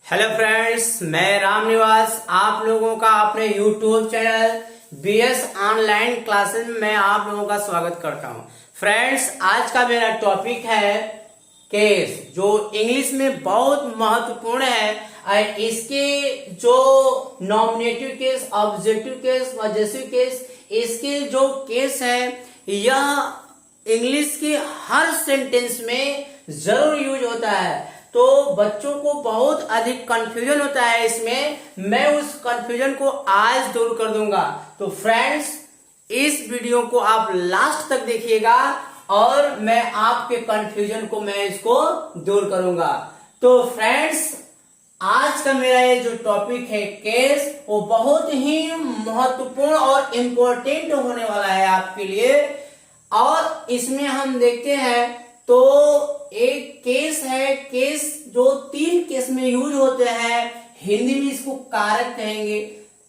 Hello friends, मैं राम निवास आप लोगों का अपने YouTube channel BS online classes में मैं आप लोगों का स्वागत करता हूं। फ्रेंड्स, आज का मेरा टॉपिक है केस, जो इंग्लिश में बहुत महत्वपूर्ण है। इसके जो nominative case, objective case, possessive case, इसके जो केस है यह इंग्लिश के हर सेंटेंस में जरूर यूज होता है। तो बच्चों को बहुत अधिक कंफ्यूजन होता है इसमें, मैं उस कंफ्यूजन को आज दूर कर दूंगा। तो फ्रेंड्स, इस वीडियो को आप लास्ट तक देखिएगा और मैं आपके कंफ्यूजन को मैं इसको दूर करूंगा। तो फ्रेंड्स, आज का मेरा ये जो टॉपिक है केस, वो बहुत ही महत्वपूर्ण और इम्पोर्टेंट होने वाला है आपके लिए। और इसमें हम देखते हैं तो एक केस है, केस जो 3 केस में यूज होते हैं, हिंदी में इसको कारक कहेंगे।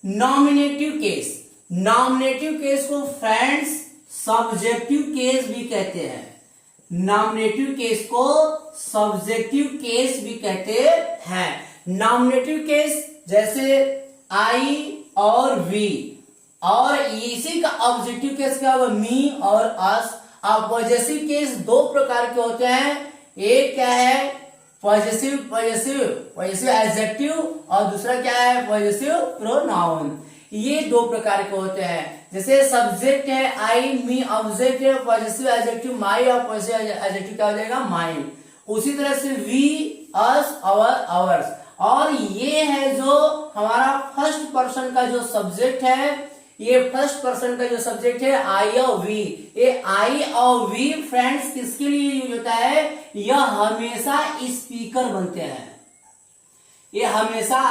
नॉमिनेटिव केस, नॉमिनेटिव केस को फ्रेंड्स सब्जेक्टिव केस भी कहते हैं। नॉमिनेटिव केस को सब्जेक्टिव केस भी कहते हैं। नॉमिनेटिव केस जैसे आई और वी, और इसी का ऑब्जेक्टिव केस क्या होगा, मी और अस। अब पॉजेसिव केस 2 प्रकार के होते हैं। एक क्या है, पॉजेसिव एडजेक्टिव, और दूसरा क्या है, पॉजेसिव प्रोनाउन। ये 2 प्रकार के होते हैं। जैसे सब्जेक्ट है आई, मी, ऑब्जेक्ट है पॉजेसिव एडजेक्टिव माई, और पॉजेसिव एडजेक्टिव क्या हो जाएगा, माइन। उसी तरह से वी, अस, आवर, आवर्स। और ये है जो हमारा फर्स्ट पर्सन का जो सब्जेक्ट है, ये फर्स्ट पर्सन का जो सब्जेक्ट है आई और वी। ये आई और वी फ्रेंड्स किसके लिए यूज होता है, यह हमेशा स्पीकर बनते हैं। ये हमेशा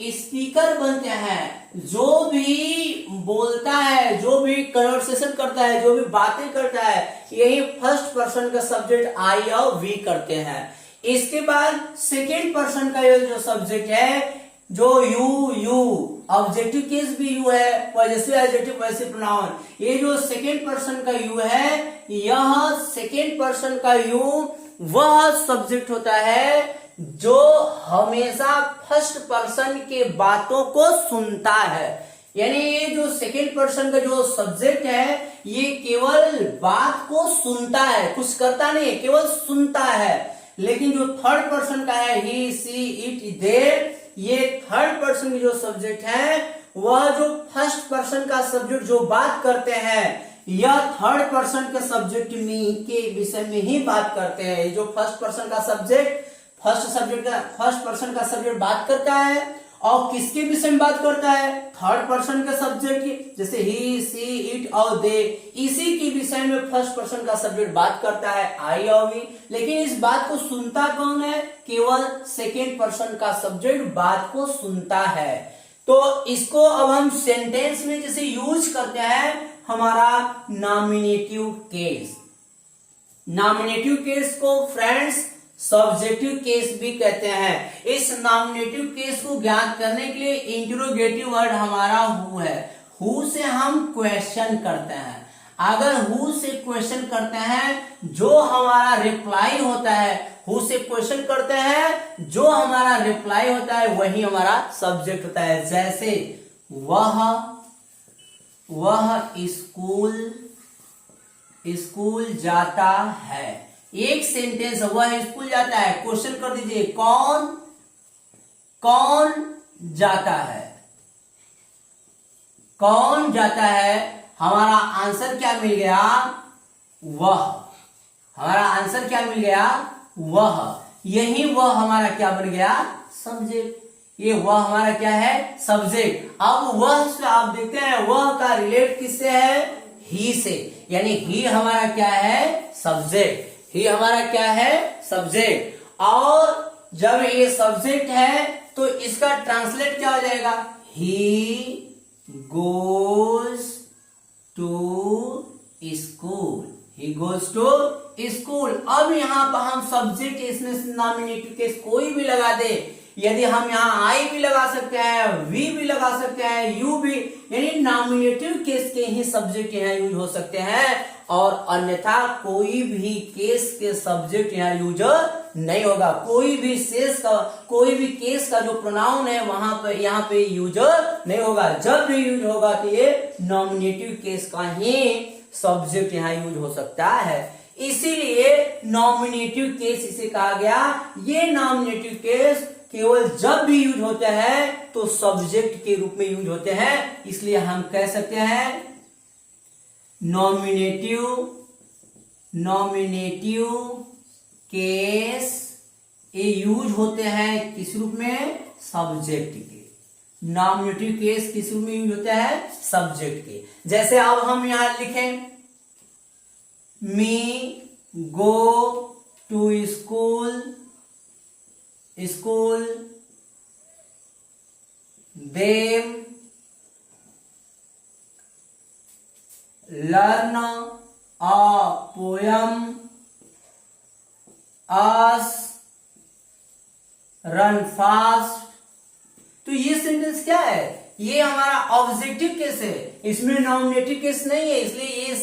स्पीकर बनते हैं। जो भी बोलता है, जो भी कन्वर्सेशन करता है, जो भी बातें करता है, यही फर्स्ट पर्सन का सब्जेक्ट आई और वी करते हैं। इसके बाद सेकेंड पर्सन का ये जो सब्जेक्ट है, जो यू ऑब्जेक्टिव केस भी यू है, पॉजेसिव एडजेक्टिव पॉजेसिव प्रोनाउन। ये जो सेकेंड पर्सन का यू है, यह सेकेंड पर्सन का यू वह सब्जेक्ट होता है जो हमेशा फर्स्ट पर्सन के बातों को सुनता है। यानी ये जो सेकेंड पर्सन का जो सब्जेक्ट है, ये केवल बात को सुनता है, कुछ करता नहीं, केवल सुनता है। लेकिन जो थर्ड पर्सन का है, ही, सी, इट, दे, ये थर्ड पर्सन की जो सब्जेक्ट है, वह जो फर्स्ट पर्सन का सब्जेक्ट जो बात करते हैं, यह थर्ड पर्सन के सब्जेक्ट में के विषय में ही बात करते हैं। जो फर्स्ट पर्सन का सब्जेक्ट, फर्स्ट पर्सन का सब्जेक्ट बात करता है, और किसके विषय में बात करता है, थर्ड पर्सन के सब्जेक्ट की, जैसे ही, सी, इट और दे, इसी के विषय में फर्स्ट पर्सन का सब्जेक्ट बात करता है आई और वी। लेकिन इस बात को सुनता कौन है, केवल सेकेंड पर्सन का सब्जेक्ट बात को सुनता है। तो इसको अब हम सेंटेंस में जैसे यूज करते हैं, हमारा नॉमिनेटिव केस। नॉमिनेटिव केस को फ्रेंड्स सब्जेक्टिव केस भी कहते हैं। इस नॉमिनेटिव केस को ज्ञात करने के लिए इंटरोगेटिव वर्ड हमारा हु है। हु से हम क्वेश्चन करते हैं। अगर हु से क्वेश्चन करते हैं, जो हमारा रिप्लाई होता है, हु से क्वेश्चन करते हैं, जो हमारा रिप्लाई होता है, वही हमारा सब्जेक्ट होता है। जैसे वह स्कूल जाता है। एक सेंटेंस, वह स्कूल जाता है, क्वेश्चन कर दीजिए, कौन जाता है, कौन जाता है। हमारा आंसर क्या मिल गया, वह। हमारा आंसर क्या मिल गया, वह। यही वह हमारा क्या बन गया, सब्जेक्ट। ये वह हमारा क्या है, सब्जेक्ट। अब वह से आप देखते हैं, वह का रिलेट किससे है, ही से। यानी ही हमारा क्या है, सब्जेक्ट। ही हमारा क्या है, सब्जेक्ट। और जब ये सब्जेक्ट है तो इसका ट्रांसलेट क्या हो जाएगा, he goes to school. He goes to school. अब यहां पर हम सब्जेक्ट, इसमें नॉमिनेटिव केस कोई भी लगा दे, यदि हम यहाँ आई भी लगा सकते हैं, वी भी लगा सकते हैं, यू भी, यानी नॉमिनेटिव केस के ही सब्जेक्ट यहाँ यूज हो सकते हैं। और अन्यथा कोई भी केस के सब्जेक्ट यहाँ यूज नहीं होगा। कोई भी केस का जो प्रोनाउन है वहां पर यहाँ पे यूज नहीं होगा। जब भी यूज होगा तो ये नॉमिनेटिव केस का ही सब्जेक्ट यहाँ यूज हो सकता है, इसीलिए नॉमिनेटिव केस इसे कहा गया। ये नॉमिनेटिव केस केवल जब भी यूज होते हैं तो सब्जेक्ट के रूप में यूज होते हैं, इसलिए हम कह सकते हैं नॉमिनेटिव केस ये यूज होते हैं किस रूप में, सब्जेक्ट के। नॉमिनेटिव केस किस रूप में यूज होते हैं, सब्जेक्ट के। जैसे अब हम यहां लिखें me go to school, them learn a poem, us run fast. तो ये सेंटेंस क्या है, ये हमारा ऑब्जेक्टिव केस है, इसमें नॉमिनेटिव केस नहीं है, इसलिए ये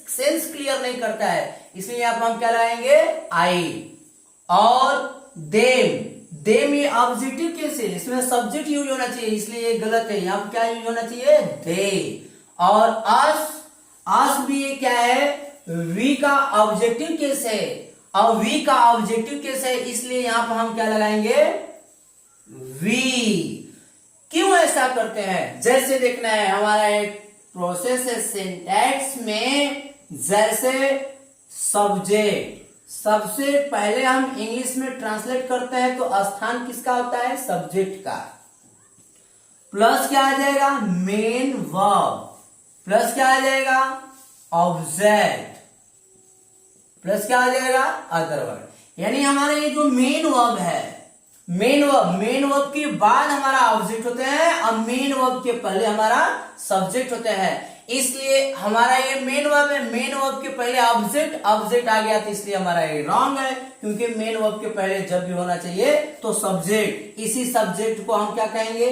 सेंस क्लियर नहीं करता है, इसलिए यहां पर हम क्या लगाएंगे आई। और देम ये ऑब्जेक्टिव केस है, इसमें सब्जेक्ट यूज होना चाहिए, इसलिए ये गलत है, यहां पर क्या यूज होना चाहिए, दे। और अस भी ये क्या है, वी का ऑब्जेक्टिव केस है, और वी का ऑब्जेक्टिव केस है, इसलिए यहां पर हम क्या लगाएंगे, वी। क्यों ऐसा करते हैं, जैसे देखना है हमारा एक प्रोसेस है सिंटैक्स में। जैसे सब्जेक्ट, सबसे पहले हम इंग्लिश में ट्रांसलेट करते हैं तो स्थान किसका होता है, सब्जेक्ट का। प्लस क्या आ जाएगा, मेन वर्ब, प्लस क्या आ जाएगा, ऑब्जेक्ट, प्लस क्या आ जाएगा, अदर वर्ब। यानी हमारा ये जो मेन वर्ब है, मेन वर्ब के बाद हमारा ऑब्जेक्ट होते हैं और मेन वर्ब के पहले हमारा सब्जेक्ट होते हैं, इसलिए हमारा ये मेन वर्ब है, मेन वर्ब के पहले ऑब्जेक्ट आ गया, तो इसलिए हमारा ये रॉन्ग है, क्योंकि मेन वर्ब के पहले जब भी होना चाहिए तो सब्जेक्ट। इसी सब्जेक्ट को हम क्या कहेंगे,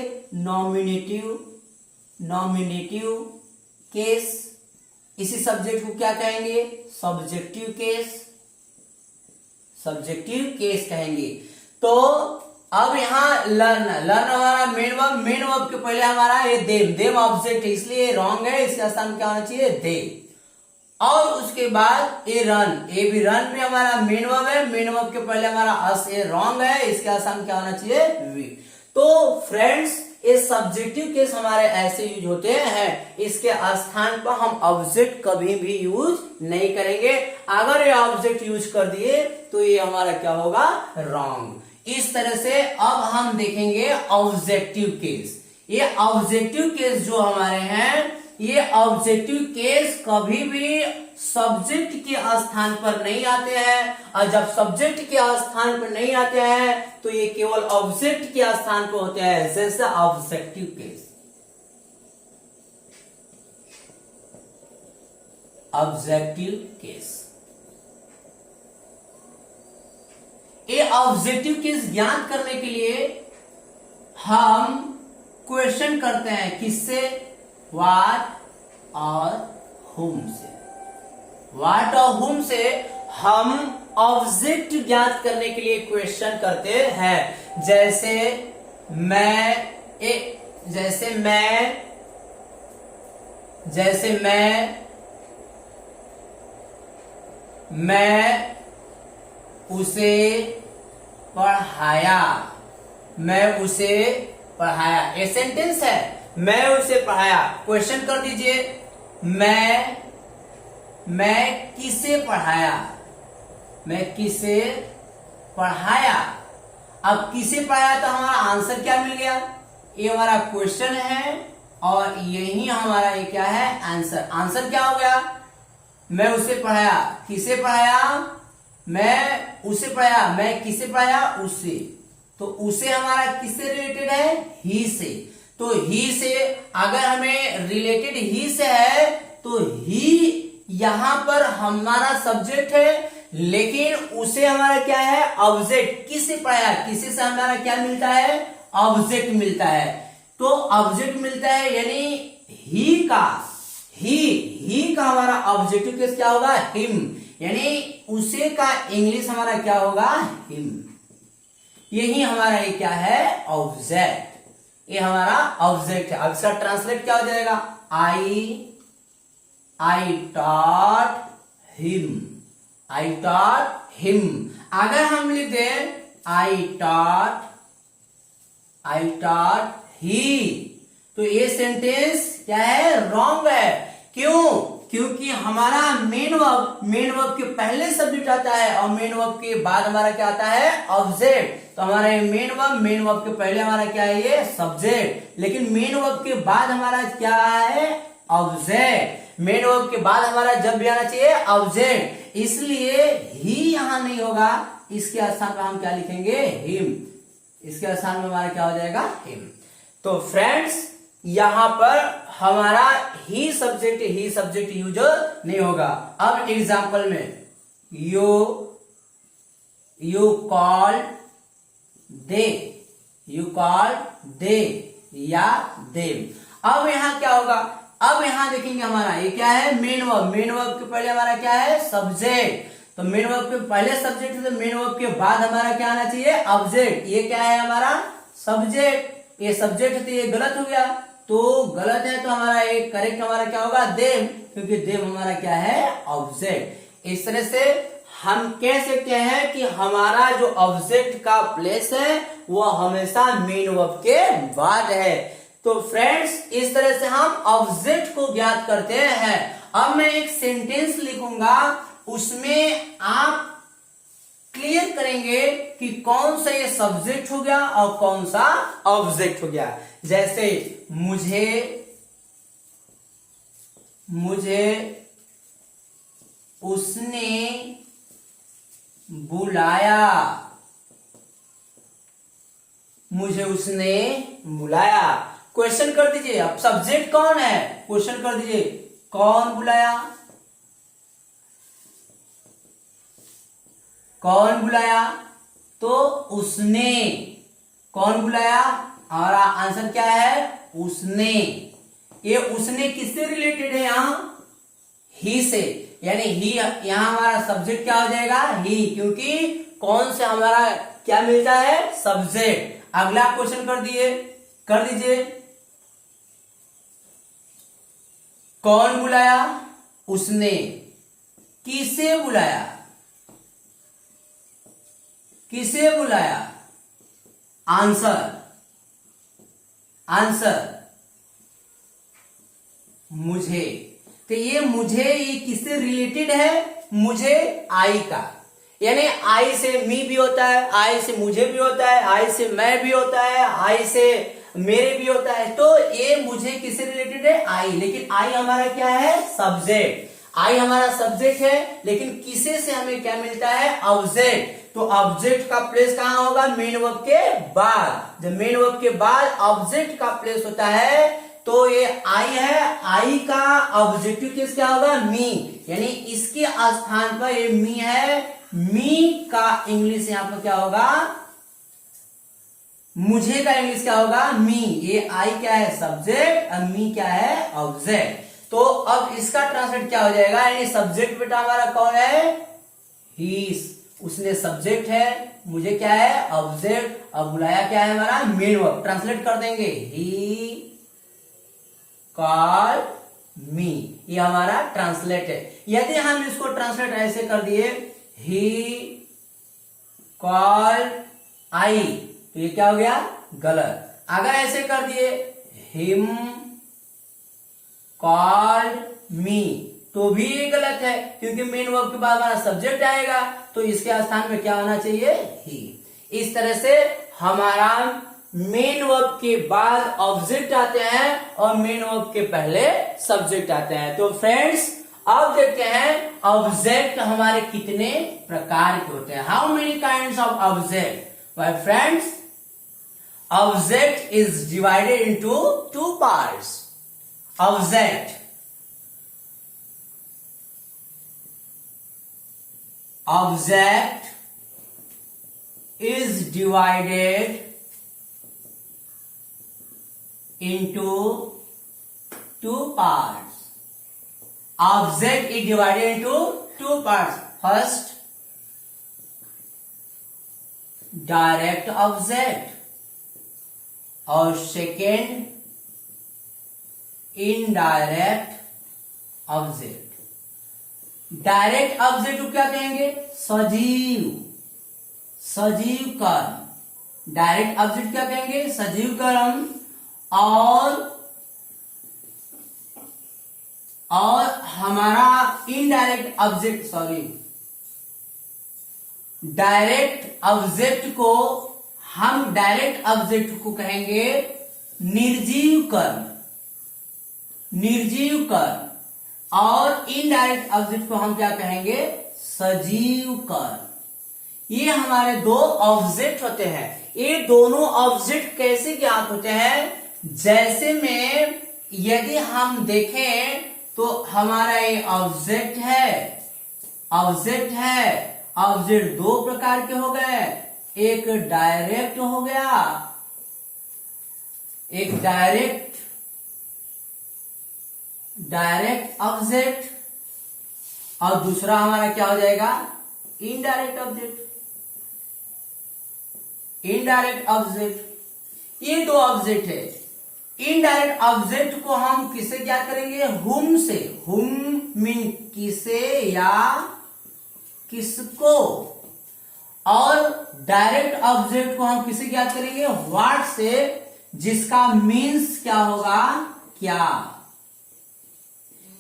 नॉमिनेटिव केस। इसी सब्जेक्ट को क्या कहेंगे, सब्जेक्टिव केस कहेंगे। तो अब यहाँ लर्न हमारा मेन वर्ब के पहले हमारा ये देम ऑब्जेक्ट है, इसलिए रॉन्ग है, इसका स्थान क्या होना चाहिए, दे। और उसके बाद ये रन भी हमारा मेन वर्ब है, मेन वर्ब के पहले हमारा अस, ये रॉन्ग है, इसका स्थान क्या होना चाहिए, वी। तो फ्रेंड्स ये सब्जेक्टिव केस हमारे ऐसे यूज होते हैं, इसके स्थान पर हम ऑब्जेक्ट कभी भी यूज नहीं करेंगे। अगर ये ऑब्जेक्ट यूज कर दिए तो ये हमारा क्या होगा, रॉन्ग। इस तरह से अब हम देखेंगे ऑब्जेक्टिव केस। ये ऑब्जेक्टिव केस जो हमारे हैं, ये ऑब्जेक्टिव केस कभी भी सब्जेक्ट के स्थान पर नहीं आते हैं, और जब सब्जेक्ट के स्थान पर नहीं आते हैं तो ये केवल ऑब्जेक्ट के स्थान पर होते हैं। जैसे ऑब्जेक्टिव केस, ये ऑब्जेक्टिव केस ज्ञात करने के लिए हम क्वेश्चन करते हैं, किससे, व्हाट और हुम से। व्हाट और हुम से हम ऑब्जेक्ट ज्ञात करने के लिए क्वेश्चन करते हैं। जैसे मैं उसे पढ़ाया, ये सेंटेंस है, मैं उसे पढ़ाया। क्वेश्चन कर दीजिए, मैं किसे पढ़ाया। अब किसे पढ़ाया तो हमारा आंसर क्या मिल गया, ये हमारा क्वेश्चन है और यही हमारा ये क्या है, आंसर क्या हो गया, मैं उसे पढ़ाया। किसे पढ़ाया, मैं उसे पढ़ाया। मैं किसे पढ़ाया, उसे। तो उसे हमारा किससे रिलेटेड है, ही से। तो ही से अगर हमें रिलेटेड ही से है तो ही यहां पर हमारा सब्जेक्ट है, लेकिन उसे हमारा क्या है, ऑब्जेक्ट। किसे पढ़ाया, किसी से हमारा क्या मिलता है, ऑब्जेक्ट मिलता है। तो ऑब्जेक्ट मिलता है, यानी ही का हमारा ऑब्जेक्टिव केस क्या होगा? हिम, यानी उसे का इंग्लिश हमारा क्या होगा? हिम। यही हमारा ये क्या है? ऑब्जेक्ट। ये हमारा ऑब्जेक्ट है। अब इसका ट्रांसलेट क्या हो जाएगा? I taught him, I taught him. अगर हम लिख दें आई टॉट ही, तो ये सेंटेंस क्या है? रॉन्ग है। क्यों? क्योंकि हमारा मेन वर्ब के पहले सब्जेक्ट आता है और मेन वर्ब के बाद हमारा क्या आता है? ऑब्जेक्ट। तो हमारा ये मेन वर्ब के पहले हमारा क्या है? ये सब्जेक्ट। लेकिन मेन वर्ब के बाद हमारा क्या है? ऑब्जेक्ट। मेन वर्ब के बाद हमारा जब भी आना चाहिए ऑब्जेक्ट, इसलिए ही यहां नहीं होगा। इसके स्थान पर हम क्या लिखेंगे? हिम। इसके स्थान में हमारा क्या हो जाएगा? हिम। तो फ्रेंड्स यहां पर हमारा ही सब्जेक्ट यूज नहीं होगा। अब एग्जांपल में यू कॉल दे या देम। अब यहां क्या होगा? अब यहां देखेंगे हमारा ये क्या है? मेन वर्ब के पहले हमारा क्या है? सब्जेक्ट। तो मेन वर्ब के पहले सब्जेक्ट, तो मेन वर्ब के बाद हमारा क्या आना चाहिए? ऑब्जेक्ट। ये क्या है? हमारा सब्जेक्ट। ये सब्जेक्ट है तो ये गलत हो गया, तो गलत है तो हमारा एक करेक्ट हमारा क्या होगा? देम, क्योंकि देम हमारा क्या है? ऑब्जेक्ट। इस तरह से हम कह सकते हैं कि हमारा जो ऑब्जेक्ट का प्लेस है वो हमेशा मेन वर्ब के बाद है। तो फ्रेंड्स इस तरह से हम ऑब्जेक्ट को ज्ञात करते हैं। अब मैं एक सेंटेंस लिखूंगा, उसमें आप क्लियर करेंगे कि कौन सा ये सब्जेक्ट हो गया और कौन सा ऑब्जेक्ट हो गया। जैसे मुझे उसने बुलाया, मुझे उसने बुलाया। क्वेश्चन कर दीजिए, अब सब्जेक्ट कौन है? क्वेश्चन कर दीजिए, कौन बुलाया? कौन बुलाया? तो उसने। कौन बुलाया? हमारा आंसर क्या है? उसने। ये उसने किससे रिलेटेड है? यहां ही से, यानी ही यहां हमारा सब्जेक्ट क्या हो जाएगा? ही, क्योंकि कौन से हमारा क्या मिलता है? सब्जेक्ट। अगला क्वेश्चन कर दीजिए, कौन बुलाया? उसने। किसे बुलाया? किसे बुलाया? आंसर मुझे। तो ये मुझे, ये किससे रिलेटेड है? मुझे आई का, यानी आई से मी भी होता है, आई से मुझे भी होता है, आई से मैं भी होता है, आई से मेरे भी होता है। तो ये मुझे किससे रिलेटेड है? आई। लेकिन आई हमारा क्या है? सब्जेक्ट। आई हमारा सब्जेक्ट है, लेकिन किसे से हमें क्या मिलता है? ऑब्जेक्ट। तो ऑब्जेक्ट का प्लेस कहां होगा? मेन वर्ब के बाद। जब मेन वर्ब के बाद ऑब्जेक्ट का प्लेस होता है तो ये आई है, आई का ऑब्जेक्टिव केस क्या होगा? मी, यानी इसके स्थान पर ये मी है। मी का इंग्लिश यहां पर क्या होगा? मुझे का इंग्लिश क्या होगा? मी। ये आई क्या है? सब्जेक्ट, और मी क्या है? ऑब्जेक्ट। तो अब इसका ट्रांसलेट क्या हो जाएगा? यानी सब्जेक्ट बेटा हमारा कौन है? ही। उसने सब्जेक्ट है, मुझे क्या है? ऑब्जेक्ट, और बुलाया क्या है? हमारा मेन वर्ब। ट्रांसलेट कर देंगे, ही कॉल मी। ये हमारा ट्रांसलेट है। यदि हम इसको ट्रांसलेट ऐसे कर दिए, ही कॉल आई, तो ये क्या हो गया? गलत। अगर ऐसे कर दिए, हिम कॉल्ड मी, तो भी ये गलत है, क्योंकि मेन वर्ब के बाद हमारा सब्जेक्ट आएगा, तो इसके स्थान में क्या होना चाहिए? ही। इस तरह से हमारा मेन वर्ब के बाद ऑब्जेक्ट आते हैं और मेन वर्ब के पहले सब्जेक्ट आते हैं। तो फ्रेंड्स अब देखते हैं ऑब्जेक्ट हमारे कितने प्रकार के होते हैं। How many kinds of object? My friends, object is divided into two parts. Object is divided into two parts. Object is divided into two parts. First direct object और second indirect object. Direct object को क्या कहेंगे? सजीव, सजीव कर्म. Direct object क्या कहेंगे? सजीव कर्म. और हमारा indirect object, sorry, direct object को हम डायरेक्ट ऑब्जेक्ट को कहेंगे निर्जीव कर्म, निर्जीव कर्म. और इनडायरेक्ट ऑब्जेक्ट को हम क्या कहेंगे? सजीव कर्म. ये हमारे दो ऑब्जेक्ट होते हैं. ये दोनों ऑब्जेक्ट कैसे ज्ञात होते हैं? जैसे में यदि हम देखें तो हमारा ये ऑब्जेक्ट है, ऑब्जेक्ट है. ऑब्जेक्ट दो प्रकार के हो गए, एक डायरेक्ट हो गया, एक डायरेक्ट ऑब्जेक्ट, और दूसरा हमारा क्या हो जाएगा? Indirect object. इनडायरेक्ट ऑब्जेक्ट, ये दो ऑब्जेक्ट है. इनडायरेक्ट ऑब्जेक्ट को हम किसे ज्ञात करेंगे? हुम से. हुम मीन किसे या किसको. और डायरेक्ट ऑब्जेक्ट को हम किसे ज्ञात करेंगे? व्हाट से, जिसका मीन्स क्या होगा? क्या.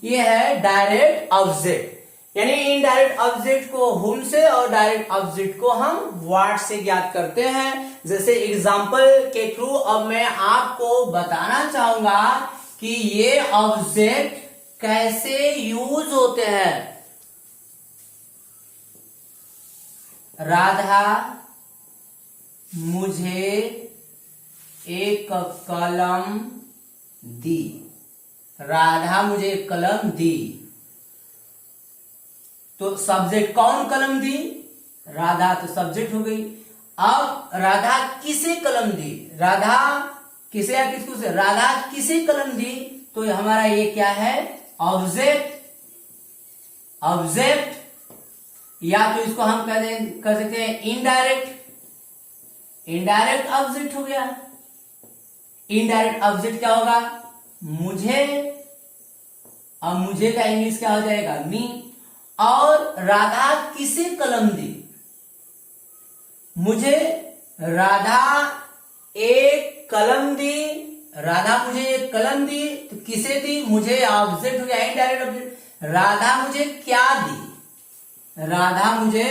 ये है डायरेक्ट ऑब्जेक्ट. यानी इनडायरेक्ट ऑब्जेक्ट को हुम से और डायरेक्ट ऑब्जेक्ट को हम व्हाट से ज्ञात करते हैं. जैसे एग्जांपल के थ्रू अब मैं आपको बताना चाहूंगा कि ये ऑब्जेक्ट कैसे यूज होते हैं. राधा मुझे एक कलम दी. राधा मुझे एक कलम दी. तो सब्जेक्ट कौन कलम दी? राधा. तो सब्जेक्ट हो गई. अब राधा किसे कलम दी? राधा किसे या किसको से? राधा किसे कलम दी? तो हमारा ये क्या है? ऑब्जेक्ट. ऑब्जेक्ट, या तो इसको हम कर सकते हैं इनडायरेक्ट. इनडायरेक्ट ऑब्जेक्ट हो गया. इनडायरेक्ट ऑब्जेक्ट क्या होगा? मुझे. और मुझे का इंग्लिश क्या हो जाएगा? मी. और राधा किसे कलम दी? मुझे राधा एक कलम दी. राधा मुझे एक कलम दी. तो किसे दी? मुझे. ऑब्जेक्ट हो गया इनडायरेक्ट ऑब्जेक्ट. राधा मुझे क्या दी? राधा मुझे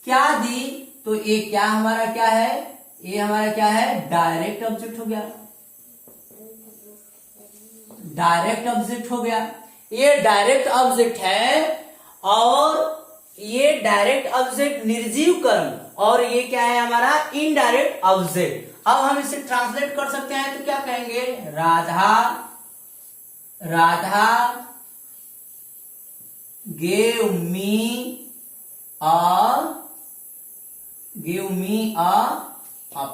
क्या दी? तो ये क्या हमारा क्या है? ये हमारा क्या है? डायरेक्ट ऑब्जेक्ट हो गया. डायरेक्ट ऑब्जेक्ट हो गया. ये डायरेक्ट ऑब्जेक्ट है. और ये डायरेक्ट ऑब्जेक्ट निर्जीव कर्म. और ये क्या है? हमारा इनडायरेक्ट ऑब्जेक्ट. अब हम इसे ट्रांसलेट कर सकते हैं. तो क्या कहेंगे? Radha gave me a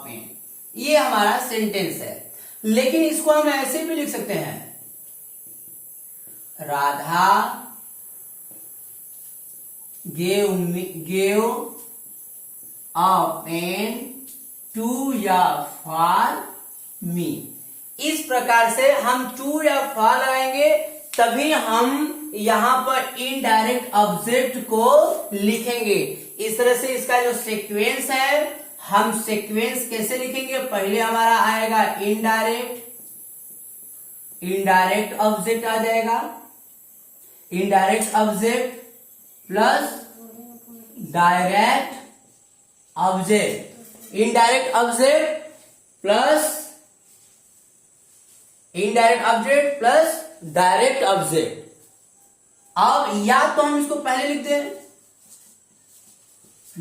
pen. ये हमारा सेंटेंस है. लेकिन इसको हम ऐसे भी लिख सकते हैं. Radha gave a pen to या for me. इस प्रकार से हम टू या फॉर लगाएंगे, तभी हम यहां पर इनडायरेक्ट ऑब्जेक्ट को लिखेंगे. इस तरह से इसका जो सीक्वेंस है, हम सीक्वेंस कैसे लिखेंगे? पहले हमारा आएगा इनडायरेक्ट. इनडायरेक्ट ऑब्जेक्ट आ जाएगा. Indirect object plus direct object. Indirect object plus indirect object plus direct object. अब या तो हम इसको पहले लिख दें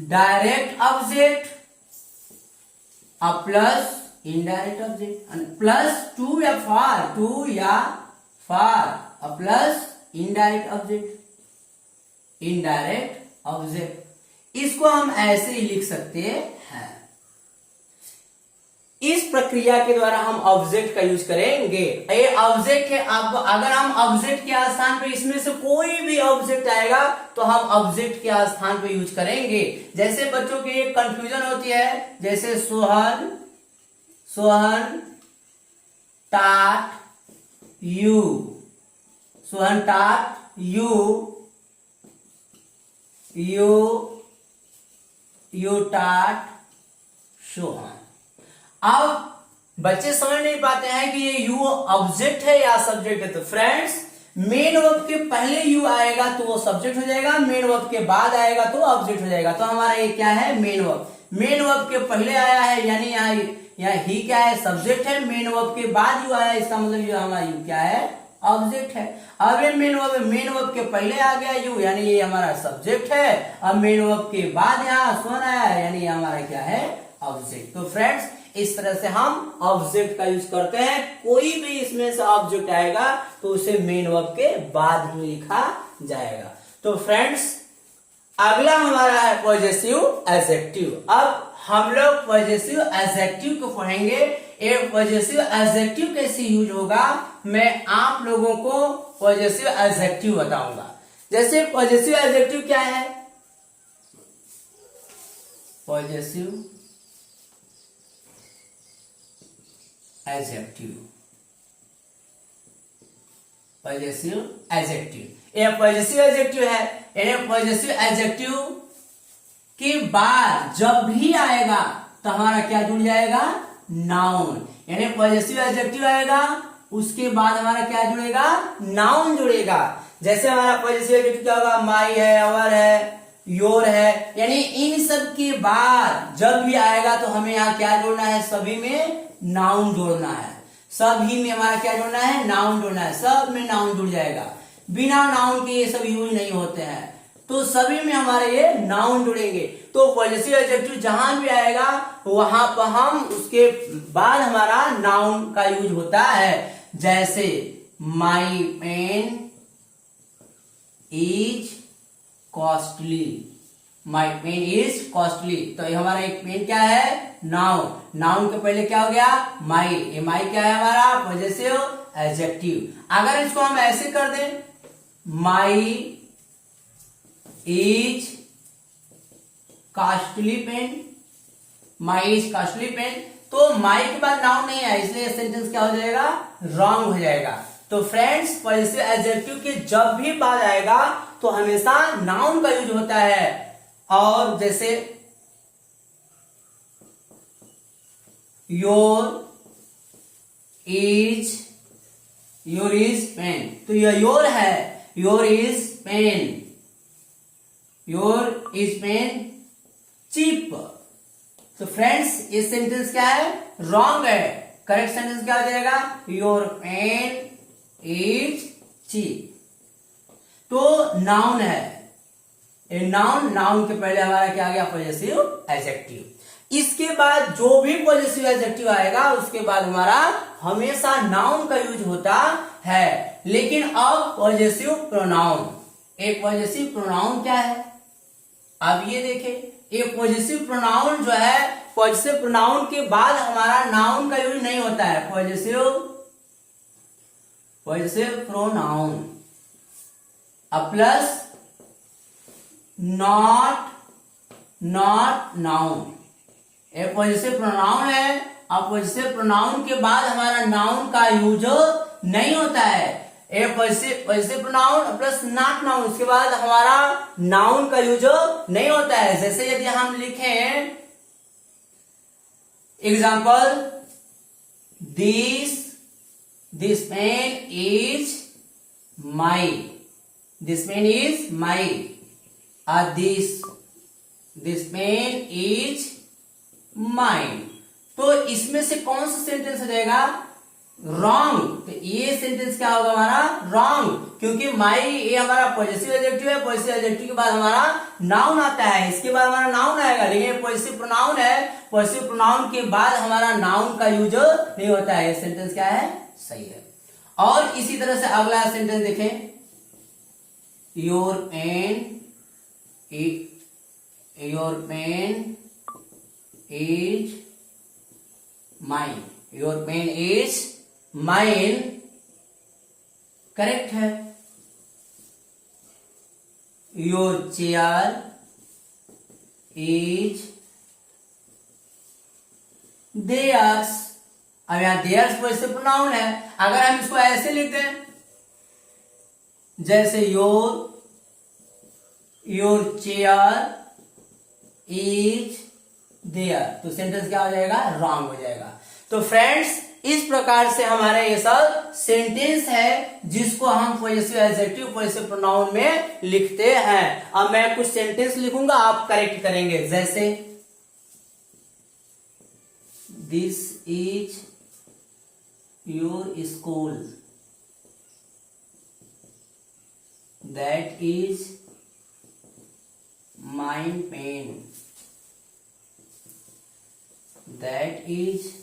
direct object plus indirect object plus two या four plus indirect object. Indirect object इसको हम ऐसे ही लिख सकते हैं. इस प्रक्रिया के द्वारा हम ऑब्जेक्ट का यूज करेंगे। ये ऑब्जेक्ट है, आप अगर हम ऑब्जेक्ट के स्थान पे इसमें से कोई भी ऑब्जेक्ट आएगा तो हम ऑब्जेक्ट के स्थान पे यूज करेंगे। जैसे बच्चों की एक कंफ्यूजन होती है, जैसे सोहन, सोहन टाट यू, सोहन टाट यू, यू टाट सोहन। अब बच्चे समझ नहीं पाते हैं कि ये यू ऑब्जेक्ट है या सब्जेक्ट है। तो फ्रेंड्स, मेन वर्ब के पहले यू आएगा तो वो सब्जेक्ट हो जाएगा, मेन वर्ब के बाद आएगा तो ऑब्जेक्ट हो जाएगा। तो हमारा ये क्या है, मेन वर्ब। मेन वर्ब के पहले आया है यानी यहाँ ही क्या है, सब्जेक्ट है। मेन वर्ब के बाद यू आया, इसका मतलब ये हमारा यू क्या है, ऑब्जेक्ट है। अब ये मेन वर्ब के पहले आ गया यू यानी ये हमारा सब्जेक्ट है। अब मेन वर्ब के बाद यहाँ सोन आया यानी ये हमारा क्या है, ऑब्जेक्ट। तो फ्रेंड्स, इस तरह से हम ऑब्जेक्ट का यूज करते हैं। कोई भी इसमें से ऑब्जेक्ट आएगा तो उसे मेन वर्ब के बाद ही लिखा जाएगा। तो फ्रेंड्स, अगला हमारा है पॉजेसिव एडजेक्टिव। अब हम लोग पॉजेसिव एडजेक्टिव को पढ़ेंगे। ये पॉजेसिव एडजेक्टिव कैसे यूज होगा, मैं आप लोगों को पॉजेसिव एडजेक्टिव बताऊंगा। जैसे पॉजेसिव एडजेक्टिव क्या है, पॉजेसिव एडजेक्टिव, पॉजेसिव एडजेक्टिव, ये पॉजेसिव एडजेक्टिव है। ये पॉजेसिव एडजेक्टिव के बाद जब भी आएगा तो हमारा क्या जुड़ जाएगा, नाउन। यानी पॉजेसिव एडजेक्टिव आएगा उसके बाद हमारा क्या जुड़ेगा, नाउन जुड़ेगा। जैसे हमारा पॉजेसिव एडजेक्टिव क्या होगा, माई है, अवर है, योर है, यानी इन सब के बाद जब भी आएगा तो हमें यहाँ क्या जोड़ना है, सभी में नाउन जोड़ना है। सभी में हमारा क्या जोड़ना है, नाउन जोड़ना है। सब में नाउन जुड़ जाएगा, बिना नाउन के ये सब यूज नहीं होते हैं। तो सभी में हमारे ये नाउन जुड़ेंगे। तो पॉजेसिव एडजेक्टिव जहां भी आएगा वहां पर हम उसके बाद हमारा नाउन का यूज होता है। जैसे my pen is costly, my pen is costly. तो ये हमारा एक पेन क्या है, नाउन। नाउन के पहले क्या हो गया, माई। ये माई क्या है, हमारा पॉजेसिव एडजेक्टिव। अगर इसको हम ऐसे कर दें, my is costly pen, my is costly pen, तो माई के बाद नाउन नहीं है, इसलिए सेंटेंस क्या हो जाएगा, रॉन्ग हो जाएगा। तो फ्रेंड्स, पॉजेसिव एडजेक्टिव के जब भी बाद आएगा तो हमेशा नाउन का यूज होता है। और जैसे योर इज पेन, तो यह योर है, your is pen, your is pen cheap. तो फ्रेंड्स, ये सेंटेंस क्या है, रॉन्ग है। करेक्ट सेंटेंस क्या हो जाएगा, योर पेन इज चीप। तो नाउन है, ए नाउन, नाउन के पहले हमारा क्या आ गया, पॉजेसिव एडजेक्टिव। इसके बाद जो भी पॉजेसिव एडजेक्टिव आएगा उसके बाद हमारा हमेशा नाउन का यूज होता है। लेकिन अब पॉजेसिव प्रोनाउन, एक पॉजेसिव प्रोनाउन क्या है, अब ये देखें, ये पॉजेसिव प्रोनाउन जो है, पॉजेसिव प्रोनाउन के बाद हमारा नाउन का यूज नहीं होता है। पॉजेसिव प्रोनाउन अब प्लस नॉट नाउन, ये पॉजेसिव प्रोनाउन है। अब पॉजेसिव प्रोनाउन के बाद हमारा नाउन का यूज नहीं होता है। A possessive pronoun plus not noun, उसके बाद हमारा नाउन का यूज नहीं होता है। जैसे यदि हम लिखें example, this pen is my, this pen is my, और दिस पेन इज माइन। तो इसमें से कौन सा सेंटेंस हो जाएगा, रॉन्ग। तो ये सेंटेंस क्या होगा हमारा, रॉन्ग, क्योंकि माई ये हमारा पॉजेसिव एडजेक्टिव है। पॉजेसिव एडजेक्टिव के बाद हमारा नाउन आता है, इसके बाद हमारा नाउन आएगा। लेकिन ये पॉजेसिव प्रोनाउन है, पॉजेसिव प्रोनाउन के बाद हमारा नाउन का यूज नहीं होता है। ये सेंटेंस क्या है, सही है। और इसी तरह से अगला सेंटेंस देखें, your pen is mine, your pen is mine, correct है। Your chair is theirs. अब यहां देयर्स वैसे प्रोनाउन है, अगर हम इसको ऐसे लिख दें जैसे योर चेयर इज देयर, तो सेंटेंस क्या हो जाएगा, रॉन्ग हो जाएगा। तो फ्रेंड्स इस प्रकार से हमारा ये सब सेंटेंस है जिसको हम पॉजेसिव एडजेक्टिव पॉजेसिव प्रोनाउन में लिखते हैं। अब मैं कुछ सेंटेंस लिखूंगा, आप करेक्ट करेंगे। जैसे this is your school, that is mine pen, that is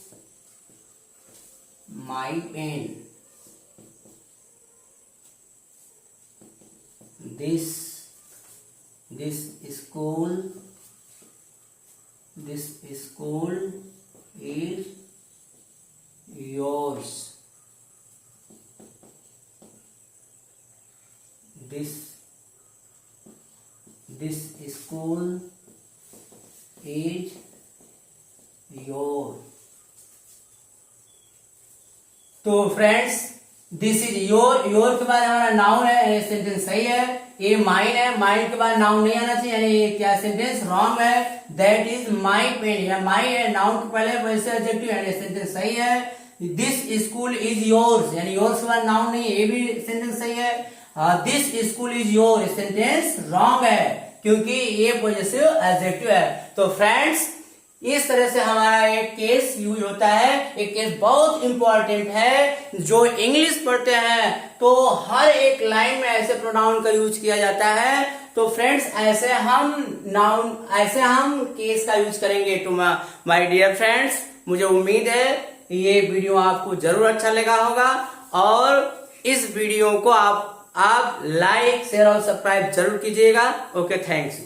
my pen, this school is yours, this school is your। तो friends this is your, your के बाद हमारा नाउन है, ये सेंटेंस सही है। ये माइन है, माइन के बाद नाउन नहीं आना चाहिए, यानी ये क्या सेंटेंस रॉन्ग है। दैट इज माई पेन, या माई है, नाउन के पहले वैसे एडजेक्टिव, यानी सेंटेंस सही है। दिस स्कूल इज योर्स, यानी योर्स के बाद नाउन नहीं, ये भी सेंटेंस सही है। This school is your, sentence wrong है क्योंकि ये पॉजेसिव एडजेक्टिव है। तो फ्रेंड्स इस तरह से हमारा एक केस यूज होता है। एक केस बहुत इंपॉर्टेंट है, जो इंग्लिश पढ़ते हैं तो हर एक लाइन में ऐसे प्रोनाउन का यूज किया जाता है। तो फ्रेंड्स ऐसे हम केस का यूज करेंगे। तो माय डियर फ्रेंड्स, मुझे उम्मीद है ये वीडियो आपको जरूर अच्छा लगा होगा, और इस वीडियो को आप लाइक शेयर और सब्सक्राइब जरूर कीजिएगा। Okay, thanks.